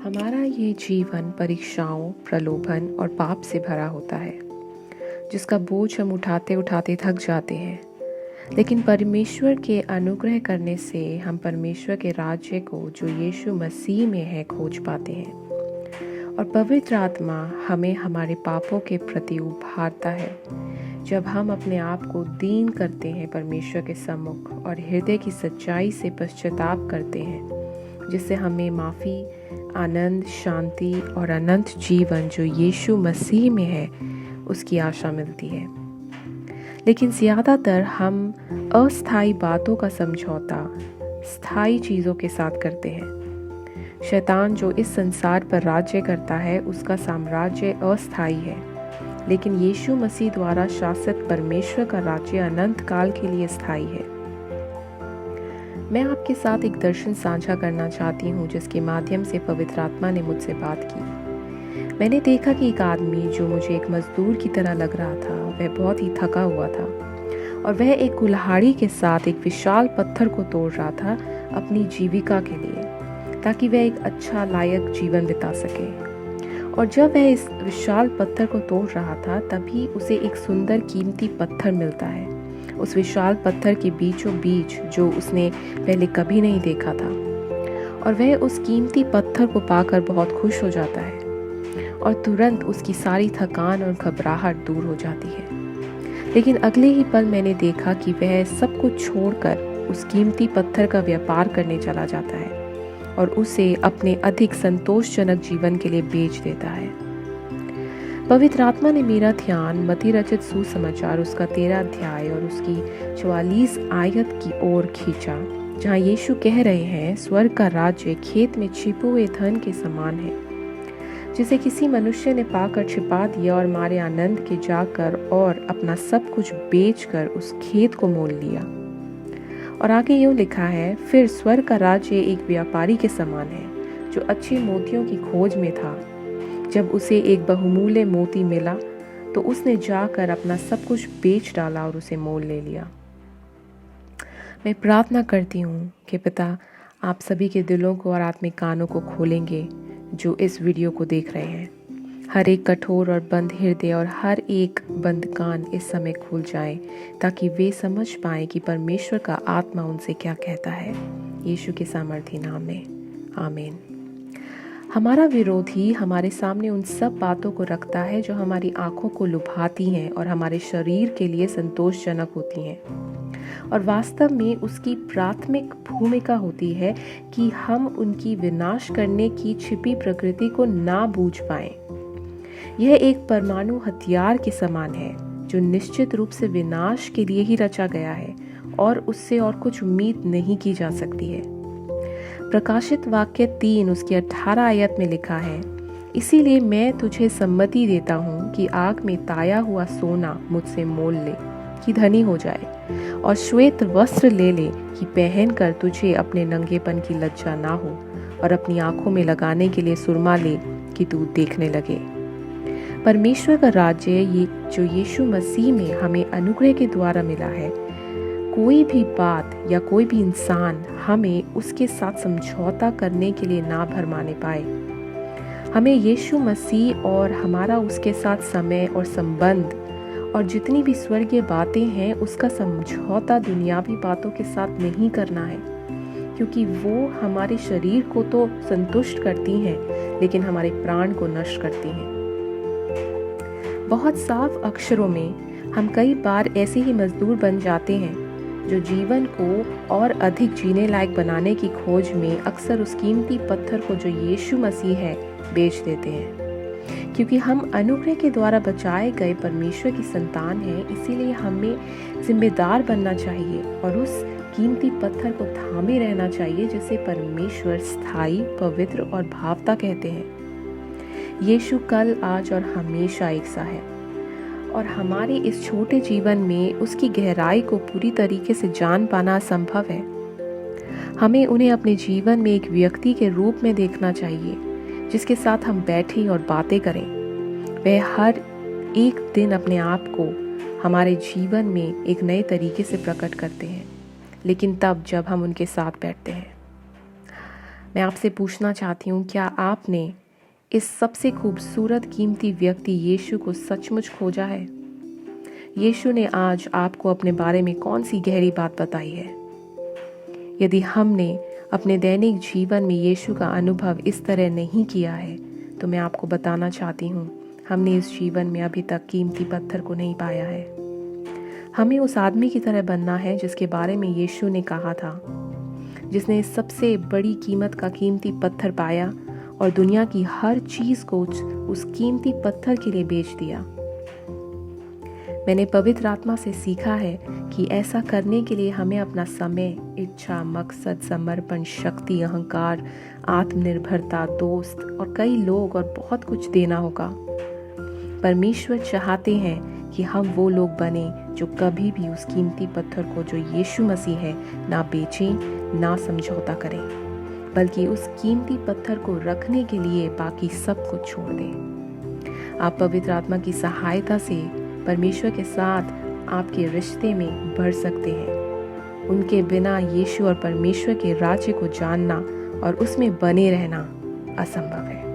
हमारा ये जीवन परीक्षाओं, प्रलोभन और पाप से भरा होता है, जिसका बोझ हम उठाते उठाते थक जाते हैं। लेकिन परमेश्वर के अनुग्रह करने से हम परमेश्वर के राज्य को, जो यीशु मसीह में है, खोज पाते हैं। और पवित्र आत्मा हमें हमारे पापों के प्रति उभारता है। जब हम अपने आप को दीन करते हैं परमेश्वर के सम्मुख और हृदय की सच्चाई से पश्चाताप करते हैं, जिससे हमें माफ़ी, आनंद, शांति और अनंत जीवन जो यीशु मसीह में है, उसकी आशा मिलती है। लेकिन ज़्यादातर हम अस्थायी बातों का समझौता स्थायी चीज़ों के साथ करते हैं। शैतान जो इस संसार पर राज्य करता है, उसका साम्राज्य अस्थायी है, लेकिन यीशु मसीह द्वारा शासित परमेश्वर का राज्य अनंत काल के लिए स्थायी है। मैं आपके साथ एक दर्शन साझा करना चाहती हूँ, जिसके माध्यम से पवित्र आत्मा ने मुझसे बात की। मैंने देखा कि एक आदमी जो मुझे एक मजदूर की तरह लग रहा था, वह बहुत ही थका हुआ था और वह एक कुल्हाड़ी के साथ एक विशाल पत्थर को तोड़ रहा था अपनी जीविका के लिए, ताकि वह एक अच्छा लायक जीवन बिता सके। और जब वह इस विशाल पत्थर को तोड़ रहा था, तभी उसे एक सुंदर कीमती पत्थर मिलता है, उस विशाल पत्थर के बीचों बीच, जो उसने पहले कभी नहीं देखा था। और वह उस कीमती पत्थर को पाकर बहुत खुश हो जाता है और तुरंत उसकी सारी थकान और घबराहट दूर हो जाती है। लेकिन अगले ही पल मैंने देखा कि वह सब कुछ छोड़कर उस कीमती पत्थर का व्यापार करने चला जाता है और उसे अपने अधिक संतोषजनक जीवन के लिए बेच देता है। पवित्र आत्मा ने मेरा ध्यान मत्ती रचित सुसमाचार उसका 13 अध्याय और उसकी 44 आयत की ओर खींचा, जहाँ यीशु कह रहे हैं, स्वर्ग का राज्य खेत में छिपे हुए धन के समान है, जिसे किसी मनुष्य ने पाकर छिपा दिया और मारे आनंद के जाकर और अपना सब कुछ बेचकर उस खेत को मोल लिया। और आगे यूं लिखा है, फिर स्वर्ग का राज्य एक व्यापारी के समान है, जो अच्छे मोतियों की खोज में था। जब उसे एक बहुमूल्य मोती मिला, तो उसने जाकर अपना सब कुछ बेच डाला और उसे मोल ले लिया। मैं प्रार्थना करती हूँ कि पिता, आप सभी के दिलों को और आत्मिक कानों को खोलेंगे जो इस वीडियो को देख रहे हैं। हर एक कठोर और बंद हृदय और हर एक बंद कान इस समय खुल जाएं, ताकि वे समझ पाएं कि परमेश्वर का आत्मा उनसे क्या कहता है। यीशु के सामर्थी नाम में, आमीन। हमारा विरोधी हमारे सामने उन सब बातों को रखता है जो हमारी आंखों को लुभाती हैं और हमारे शरीर के लिए संतोषजनक होती हैं। और वास्तव में उसकी प्राथमिक भूमिका होती है कि हम उनकी विनाश करने की छिपी प्रकृति को ना बूझ पाएं। यह एक परमाणु हथियार के समान है, जो निश्चित रूप से विनाश के लिए ही रचा गया है और उससे और कुछ उम्मीद नहीं की जा सकती है। प्रकाशित वाक्य 3 उसकी 18 आयत में लिखा है, इसीलिए मैं तुझे सम्मति देता हूँ कि आग में ताया हुआ सोना मुझसे मोल ले कि धनी हो जाए, और श्वेत वस्त्र ले ले कि पहनकर तुझे अपने नंगेपन की लज्जा ना हो, और अपनी आंखों में लगाने के लिए सुरमा ले कि तू देखने लगे। परमेश्वर का राज्य, ये जो यीशु मसीह में हमें अनुग्रह के द्वारा मिला है, कोई भी बात या कोई भी इंसान हमें उसके साथ समझौता करने के लिए ना भरमाने पाए। हमें यीशु मसीह और हमारा उसके साथ समय और संबंध और जितनी भी स्वर्गीय बातें हैं, उसका समझौता दुनियावी बातों के साथ नहीं करना है, क्योंकि वो हमारे शरीर को तो संतुष्ट करती हैं, लेकिन हमारे प्राण को नष्ट करती हैं। बहुत साफ अक्षरों में हम कई बार ऐसे ही मजदूर बन जाते हैं, जो जीवन को और अधिक जीने लायक बनाने की खोज में अक्सर उस कीमती पत्थर को, जो यीशु मसीह है, बेच देते हैं। क्योंकि हम अनुग्रह के द्वारा बचाए गए परमेश्वर की संतान हैं, इसीलिए हमें जिम्मेदार बनना चाहिए और उस कीमती पत्थर को थामे रहना चाहिए, जिसे परमेश्वर स्थायी, पवित्र और भावता कहते हैं। यीशु कल, आज और हमेशा एक सा है, और हमारे इस छोटे जीवन में उसकी गहराई को पूरी तरीके से जान पाना असंभव है। हमें उन्हें अपने जीवन में एक व्यक्ति के रूप में देखना चाहिए, जिसके साथ हम बैठें और बातें करें। वह हर एक दिन अपने आप को हमारे जीवन में एक नए तरीके से प्रकट करते हैं, लेकिन तब जब हम उनके साथ बैठते हैं। मैं आपसे पूछना चाहती हूँ, क्या आपने इस सबसे खूबसूरत कीमती व्यक्ति यीशु को सचमुच खोजा है? यीशु ने आज आपको अपने बारे में कौन सी गहरी बात बताई है? यदि हमने अपने दैनिक जीवन में यीशु का अनुभव इस तरह नहीं किया है, तो मैं आपको बताना चाहती हूँ, हमने इस जीवन में अभी तक कीमती पत्थर को नहीं पाया है। हमें उस आदमी की तरह बनना है जिसके बारे में यीशु ने कहा था, जिसने इस सबसे बड़ी कीमत का कीमती पत्थर पाया और दुनिया की हर चीज को उस कीमती पत्थर के लिए बेच दिया। मैंने पवित्र आत्मा से सीखा है कि ऐसा करने के लिए हमें अपना समय, इच्छा, मकसद, समर्पण, शक्ति, अहंकार, आत्मनिर्भरता, दोस्त और कई लोग और बहुत कुछ देना होगा। परमेश्वर चाहते हैं कि हम वो लोग बने जो कभी भी उस कीमती पत्थर को, जो यीशु मसीह है, ना बेचें, ना समझौता करें, बल्कि उस कीमती पत्थर को रखने के लिए बाकी सब कुछ छोड़ दें। आप पवित्र आत्मा की सहायता से परमेश्वर के साथ आपके रिश्ते में बढ़ सकते हैं। उनके बिना यीशु और परमेश्वर के राज्य को जानना और उसमें बने रहना असंभव है।